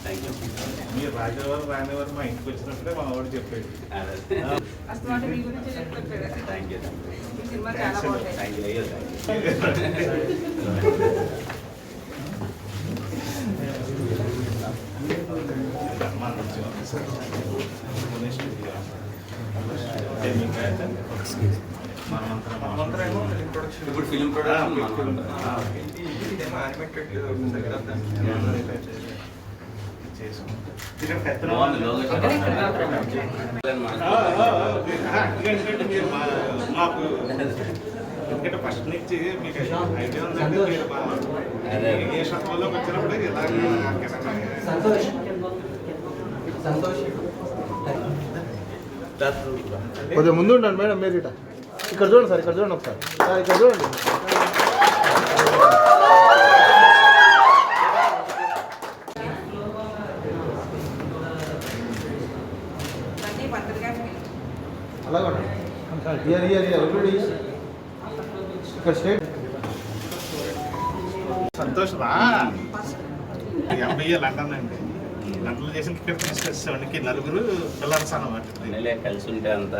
Thank you. మీరు రాజేవారు రానివారు మా ఇంటికి వచ్చినప్పుడే మా వాడు చెప్పాడు. Thank you. Thank you. ఇప్పుడు ఫిల్మ్ ప్రొడక్షన్ ఎందుకంటే ఫస్ట్ నుంచి మీకు ఐడియా ఉందంటే ఏ షోలోకి వచ్చినప్పుడు ఇలాగ కొద్దిగా ముందు ఉండండి మేడం. మీరు ఇక్కడ చూడండి సార్, ఇక్కడ చూడండి ఒకసారి సార్, ఇక్కడ చూడండి. అలాగే ఇయర్ ఇయర్ ఇయర్ ఇక్కడ స్టేట్ సంతోష్ రా. MBA లండన్ అండి. లండన్లో చేసిన ఇక్కడ తీసుకొచ్చేవాడికి నలుగురు పిల్లర్స్ అన్నమాట. కలిసి ఉంటే అంతా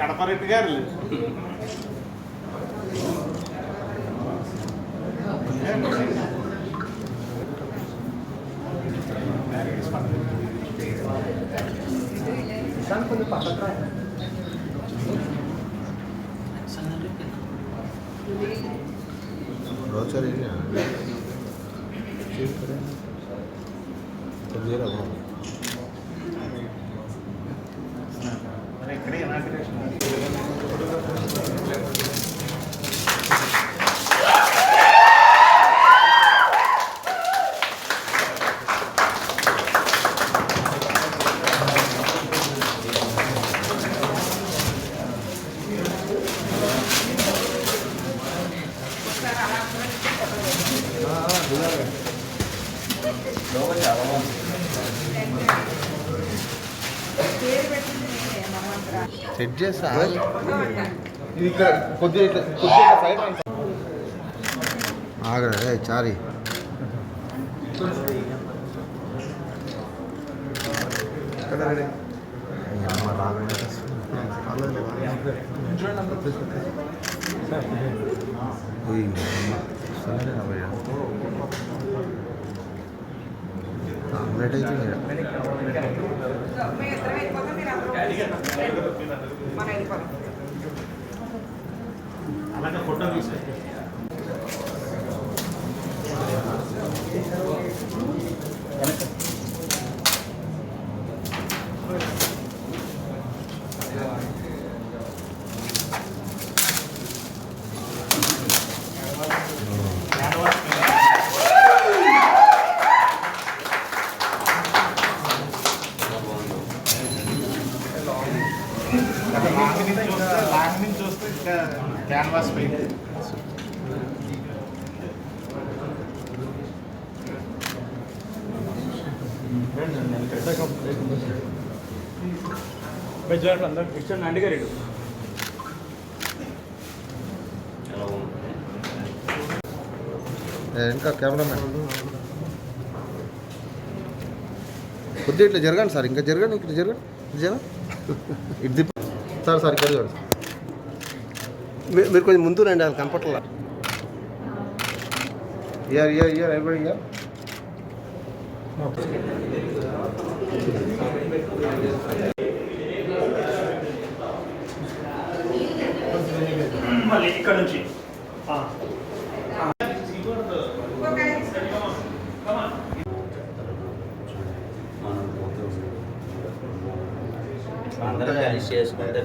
కడపరెడ్డి గారు ఇక్కడే ఇనాగ్రేషన్. సెట్ చేస్తా. ఇది ఇక్కడ కొద్దిగా సైడ్ ఆగరే చారి ఆమ్లెట్ అయితే అలాగే ఫోటో తీసే లాంగ్ నుంచి చూస్తే ఇంకా క్యాన్వాస్ పై ఇంకా కెమెరామెన్ కొద్దిగా ఇట్లా జరగండి సార్, ఇంకా జరగండి, ఇక్కడ జరగండి, ఇది సార్ సార్ ఇక్కడ చూడండి. మీరు కొంచెం ముందు రండి, అది కనపట్లా. ఇయర్ ఇయర్ ఇయర్ ఎవరి ఇయర్ ఇక్కడ నుంచి చేసుకుంటే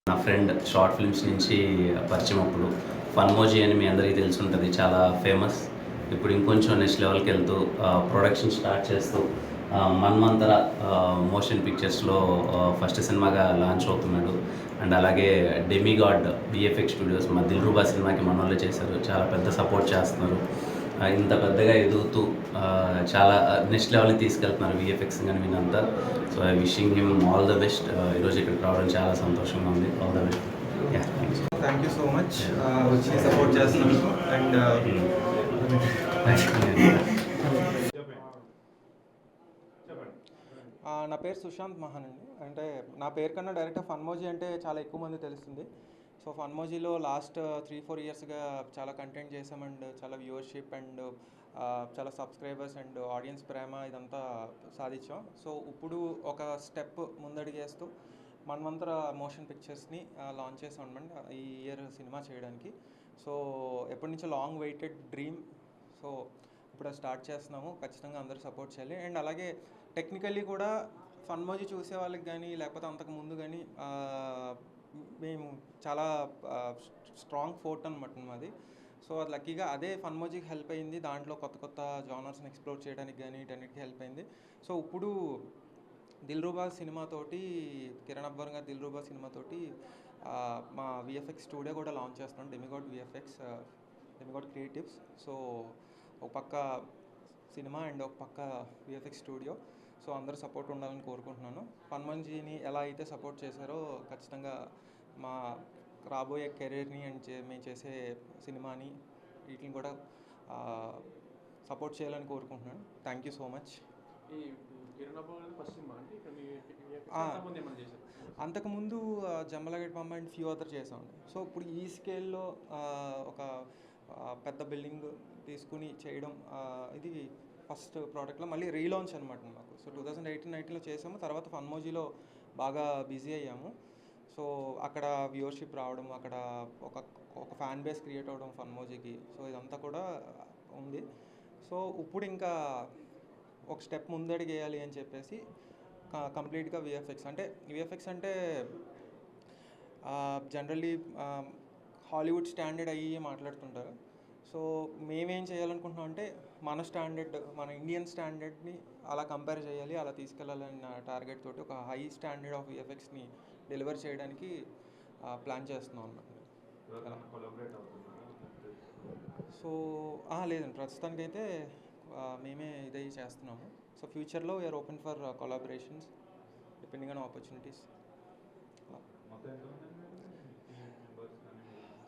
నా ఫ్రెండ్ షార్ట్ ఫిల్మ్స్ నుంచి పరిచయం అప్పుడు ఫన్మోజీ అని మీ అందరికీ తెలిసి ఉంటుంది, చాలా ఫేమస్. ఇప్పుడు ఇంకొంచెం నెక్స్ట్ లెవెల్కి వెళ్తూ ప్రొడక్షన్ స్టార్ట్ చేస్తూ మన్మంతర మోషన్ పిక్చర్స్లో ఫస్ట్ సినిమాగా లాంచ్ అవుతున్నాడు. అండ్ అలాగే డెమిగాడ్ విఎఫ్ఎక్స్ స్టూడియోస్ మా దిల్రుబా సినిమాకి మన వాళ్ళు చేశారు, చాలా పెద్ద సపోర్ట్ చేస్తున్నారు. ఇంత పెద్దగా ఎదుగుతూ చాలా నెక్స్ట్ లెవెల్కి తీసుకెళ్తున్నారు విఎఫ్ఎక్స్ కానీ మీనంతా. So I wishing him all the best. ఈరోజు ఇక్కడికి రావడం చాలా సంతోషంగా ఉంది. All the best. Thank you so much వచ్చి సపోర్ట్ చేస్తున్నాను. అండ్ నా పేరు సుశాంత్ మహాన్ అండి. అంటే నా పేరు కన్నా డైరెక్ట్గా ఫన్మోజీ అంటే చాలా ఎక్కువ మంది తెలుస్తుంది. సో ఫన్మోజీలో లాస్ట్ 3-4 ఇయర్స్గా చాలా కంటెంట్ చేసాం అండ్ చాలా వ్యూవర్షిప్ అండ్ చాలా సబ్స్క్రైబర్స్ అండ్ ఆడియన్స్ ప్రేమ ఇదంతా సాధించాం. సో ఇప్పుడు ఒక స్టెప్ ముందడిగేస్తూ మన్వంతర మోషన్ పిక్చర్స్ని లాంచ్ చేసాం అనమాట ఈ ఇయర్ సినిమా చేయడానికి. సో ఎప్పటి నుంచో లాంగ్ వెయిటెడ్ డ్రీమ్. సో ఇప్పుడు స్టార్ట్ చేస్తున్నాము. ఖచ్చితంగా అందరూ సపోర్ట్ చేయాలి. అండ్ అలాగే టెక్నికల్లీ కూడా ఫన్మోజీ చూసే వాళ్ళకి కానీ లేకపోతే అంతకు ముందు కానీ మేము చాలా స్ట్రాంగ్ ఫోర్ట్ అనమాట మాది. సో అది లక్కీగా అదే ఫన్మోజీకి హెల్ప్ అయింది. దాంట్లో కొత్త కొత్త జానర్స్ని ఎక్స్ప్లోర్ చేయడానికి కానీ వీటన్నిటికీ హెల్ప్ అయింది. సో ఇప్పుడు దిల్రుబా సినిమాతోటి, కిరణ్ అబ్బర్ గారి దిల్రుబా సినిమాతోటి మా విఎఫ్ఎక్స్ స్టూడియో కూడా లాంచ్ చేస్తున్నాం, demigod VFX, demigod creatives. So ఒక పక్క సినిమా అండ్ ఒక పక్క విఎఫ్ఎక్స్ స్టూడియో. సో అందరూ సపోర్ట్ ఉండాలని కోరుకుంటున్నాను. ఫన్మోజీని ఎలా అయితే సపోర్ట్ చేశారో ఖచ్చితంగా మా రాబోయే కెరీర్ని అండ్ మేము చేసే సినిమాని వీటిని కూడా సపోర్ట్ చేయాలని కోరుకుంటున్నాను. Thank you so much. అంతకుముందు జంబలగడ్ పంబ అండ్ ఫ్యూ అదర్ చేసామండి. సో ఇప్పుడు ఈ స్కేల్లో ఒక పెద్ద బిల్డింగ్ తీసుకుని చేయడం ఇది ఫస్ట్ ప్రోడక్ట్లో మళ్ళీ రీలాంచ్ అనమాట మాకు. సో 2018-19లో చేసాము. తర్వాత ఫన్మోజీలో బాగా బిజీ అయ్యాము. సో అక్కడ వ్యూవర్షిప్ రావడం, అక్కడ ఒక ఫ్యాన్ బేస్ క్రియేట్ అవ్వడం ఫన్మోజీకి. సో ఇదంతా కూడా ఉంది. సో ఇప్పుడు ఇంకా ఒక స్టెప్ ముందడికి వేయాలి అని చెప్పేసి కంప్లీట్గా విఎఫ్ఎక్స్ అంటే జనరల్లీ హాలీవుడ్ స్టాండర్డ్ అయ్యి మాట్లాడుతుంటారు. సో మేమేం చేయాలనుకుంటున్నాం అంటే మన స్టాండర్డ్, మన ఇండియన్ స్టాండర్డ్ని అలా కంపేర్ చేయాలి, అలా తీసుకెళ్ళాలన్న టార్గెట్ తోటి ఒక హై స్టాండర్డ్ ఆఫ్ విఎఫ్ఎక్స్ని డెలివర్ చేయడానికి ప్లాన్ చేస్తున్నాం అన్నమాట. సో లేదండి, ప్రస్తుతానికైతే మేమే ఇదే చేస్తున్నాము. సో ఫ్యూచర్లో we are open for collaborations depending on opportunities.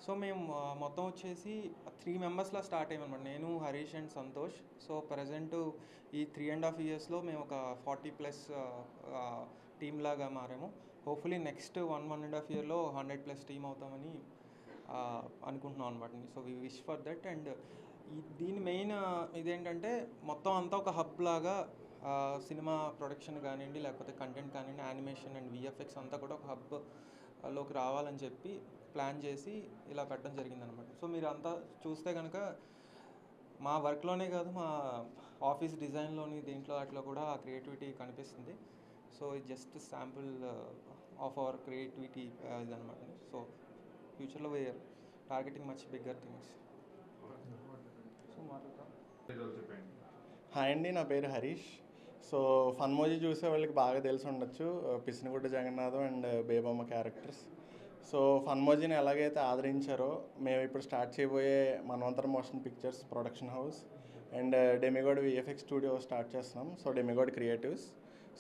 So మేము మొత్తం వచ్చేసి 3 మెంబర్స్లా స్టార్ట్ అయ్యామన్నమాట. నేను, Harish and Santosh. So present ఈ 3.5 ఇయర్స్లో మేము ఒక 40+ టీమ్ లాగా మారాము. హోప్ఫుల్లీ నెక్స్ట్ 1.5 ఇయర్లో 100+ టీమ్ అవుతామని అనుకుంటున్నాం అనమాట. So we wish for that. And దీని మెయిన్ ఇదేంటంటే మొత్తం అంతా ఒక హబ్ లాగా సినిమా ప్రొడక్షన్ కానివ్వండి, లేకపోతే కంటెంట్ కానివ్వండి, యానిమేషన్ అండ్ విఎఫ్ఎక్స్ అంతా కూడా ఒక హబ్లోకి రావాలని చెప్పి ప్లాన్ చేసి ఇలా పెట్టడం జరిగిందనమాట. సో మీరు అంతా చూస్తే కనుక మా వర్క్లోనే కాదు, మా ఆఫీస్ డిజైన్లోని దీంట్లో అట్లా కూడా ఆ క్రియేటివిటీ కనిపిస్తుంది. సో ఇది just sample of our creativity ఇదనమాట. సో ఫ్యూచర్లో we are targeting much bigger things. So hi అండి, నా పేరు హరీష్. సో ఫన్మోజీ చూసే వాళ్ళకి బాగా తెలిసి ఉండొచ్చు, Pisinagudda Jagannatham and Bebamma characters. So ఫన్మోజీని ఎలాగైతే ఆదరించారో మేము ఇప్పుడు స్టార్ట్ చేయబోయే Manvantara motion pictures production house and Demigod VFX studio start చేస్తున్నాం. So Demigod creatives.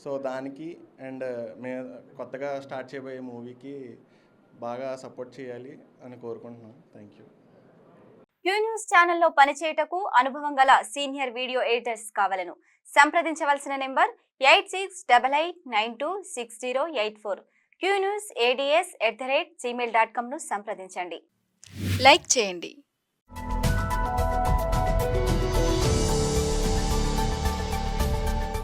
సో దానికి అండ్ మేము కొత్తగా స్టార్ట్ చేయబోయే మూవీకి బాగా సపోర్ట్ చేయాలి అని కోరుకుంటున్నాం. Thank you. క్యూ న్యూస్ ఛానల్లో పనిచేయటకు అనుభవం గల సీనియర్ వీడియో ఎడిటర్స్ కావాలను సంప్రదించవలసిన నెంబర్ 8688926084 qnewsads@gmail.com ను సంప్రదించండి. లైక్ చేయండి.